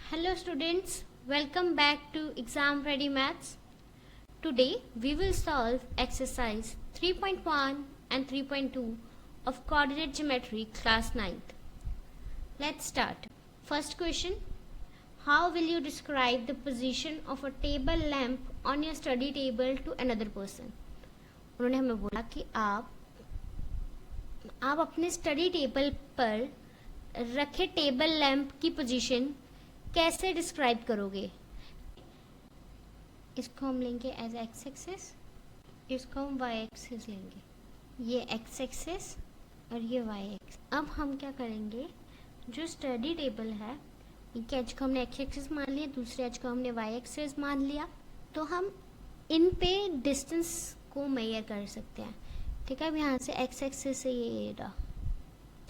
Hello students, welcome back to Exam Ready Maths. Today we will solve exercise 3.1 and 3.2 of coordinate geometry class 9th. Let's start. First question, how will you describe the position of a table lamp on your study table to another person? उन्होंने हमें बोला कि आप अपने study table पर रखे table lamp की position कैसे डिस्क्राइब करोगे? इसको हम लेंगे एज एक्स एक्सिस, इसको हम वाई एक्सिस लेंगे, ये एक्स एक्सिस और ये वाई एक्सिस. अब हम क्या करेंगे, जो स्टडी टेबल है एक एज को हमने एक्स एक्सिस मान लिया, दूसरे एज को हमने वाई एक्सिस मान लिया, तो हम इन पे डिस्टेंस को मेजर कर सकते हैं. ठीक है, अब यहाँ से एक्स एक्सिस से ये रहा.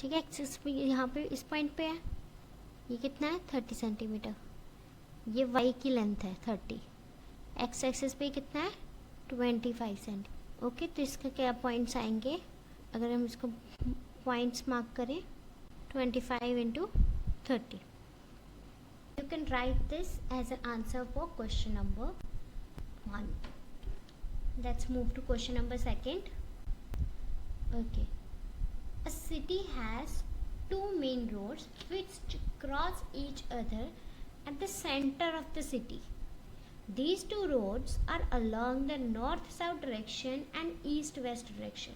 ठीक है, एक्सिस पे यहाँ पे इस पॉइंट पे है, ये कितना है 30 सेंटीमीटर. ये y की लेंथ है 30, एक्स एक्सिस पे कितना है 25 सेंटीमीटर. ओके, तो इसका क्या पॉइंट्स आएंगे अगर हम इसको पॉइंट्स मार्क करें? 25 into 30. You can write this as an answer for question number 1. Let's move to question number 2. Okay, a city has two main roads which cross each other at the center of the city. These two roads are along the north-south direction and east-west direction.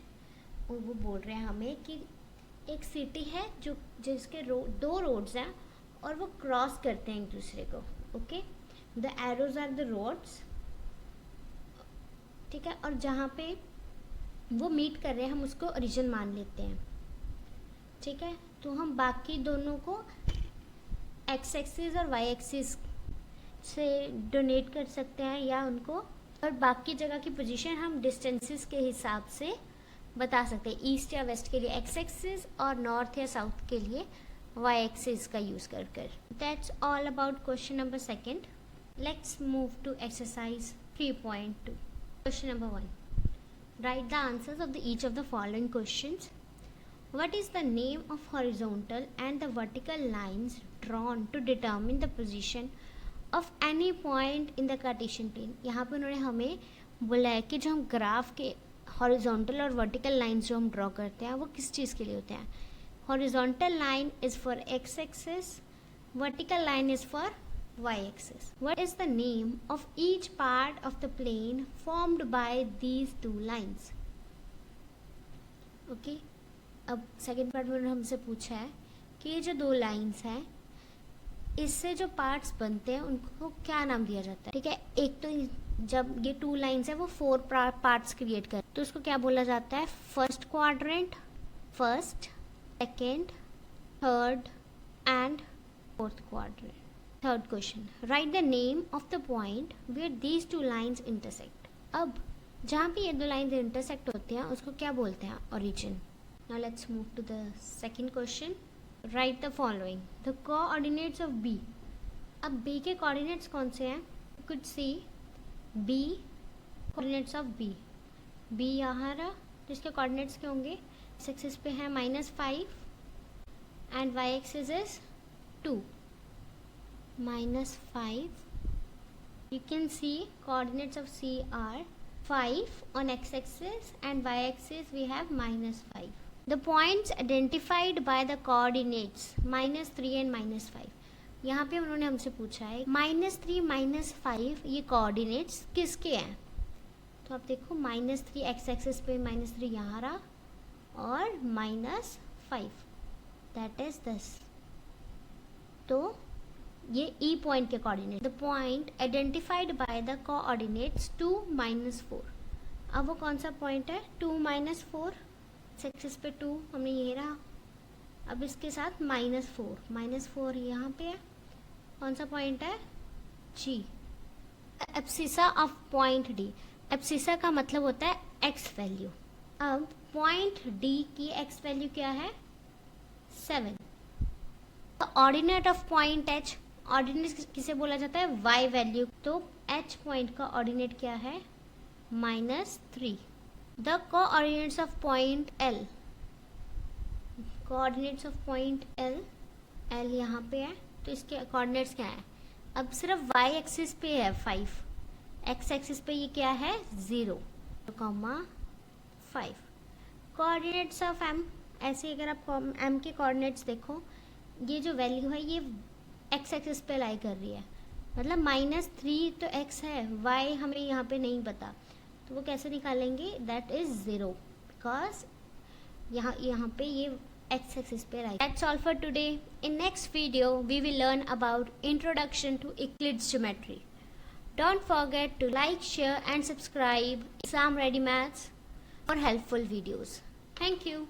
और वो बोल रहे हैं हमें कि एक city है जो जिसके दो रोड्स हैं और वो क्रॉस करते हैं एक दूसरे को. Okay, the arrows are the roads. ठीक है, और जहाँ पे वो मीट कर रहे हैं हम उसको ओरिजिन मान लेते हैं. ठीक है, तो हम बाकी दोनों को एक्स एक्सिस और वाई एक्सिस से डोनेट कर सकते हैं या उनको, और बाकी जगह की पोजीशन हम डिस्टेंसेस के हिसाब से बता सकते हैं. ईस्ट या वेस्ट के लिए एक्स एक्सिस और नॉर्थ या साउथ के लिए वाई एक्सिस का यूज़ कर. That's all about question number 2. Let's move to exercise 3.2. Question number 1. Write the answers of each of the following questions. What is the name of horizontal and the vertical lines drawn to determine the position of any point in the Cartesian plane? यहाँ पे उन्होंने हमें बोला है कि जो हम graph के हॉरिजॉन्टल और वर्टिकल लाइंस जो हम ड्रॉ करते हैं वो किस चीज़ के लिए होते हैं. Horizontal line is for X axis, vertical line is for Y axis. What is the name of each part of the plane formed by these two lines? Okay. अब सेकेंड पार्ट में उन्होंने हमसे पूछा है कि ये जो दो लाइंस हैं इससे जो पार्ट्स बनते हैं उनको क्या नाम दिया जाता है. ठीक है, एक तो जब ये 2 लाइंस है वो 4 पार्ट्स क्रिएट कर, तो उसको क्या बोला जाता है? First quadrant, first, second, third and fourth quadrant. Third question, write the name of the point where these 2 lines intersect. अब जहाँ पे ये 2 लाइंस इंटरसेक्ट होती हैं उसको क्या बोलते हैं? Origin. Now let's move to the second question. Write the following. The coordinates of B. अब B के coordinates कौन से हैं? You could see B coordinates of B. B यहाँ रहा, जिसके coordinates क्या होंगे? X axis पे है -5 and Y axis is 2. -5. You can see coordinates of C are 5 on X axis and Y axis we have -5. The points identified by the coordinates -3 and -5. यहाँ पे उन्होंने हमसे पूछा है -3 -5 ये कोऑर्डिनेट्स किसके हैं? तो आप देखो -3 एक्स एक्सिस पे -3 यहाँ रहा और -5 दैट इज दिस. तो ये ई पॉइंट के coordinate. The point identified by the coordinates 2 -4. अब वो कौन सा पॉइंट है? 2 -4. एक्सिस पे 2 हमने ये रहा, अब इसके साथ -4 यहाँ पे है. कौन सा पॉइंट है? G. Abscissa of point D. Abscissa का मतलब होता है एक्स वैल्यू. अब पॉइंट D की एक्स वैल्यू क्या है? 7. Ordinate of point H. Ordinate किसे बोला जाता है? Y value. तो H पॉइंट का ऑर्डिनेट क्या है? -3. The coordinates of point L. L यहाँ पे है तो इसके कोऑर्डिनेट्स क्या है? अब सिर्फ वाई एक्सिस पे है 5, एक्स एक्सिस पे ये क्या है 0, 5। कोऑर्डिनेट्स ऑफ एम, ऐसे अगर आप एम के कोऑर्डिनेट्स देखो, ये जो वैल्यू है ये एक्स एक्सिस पे लाई कर रही है, मतलब -3 तो एक्स है, वाई हमें यहाँ पे नहीं पता, तो वो कैसे निकालेंगे? दैट इज 0, बिकॉज यहाँ पे ये x axis पे लाई। That's all for today. In next video, we will learn about introduction to Euclid's geometry. Don't forget to like, share and subscribe Exam Ready Maths for helpful videos. Thank you.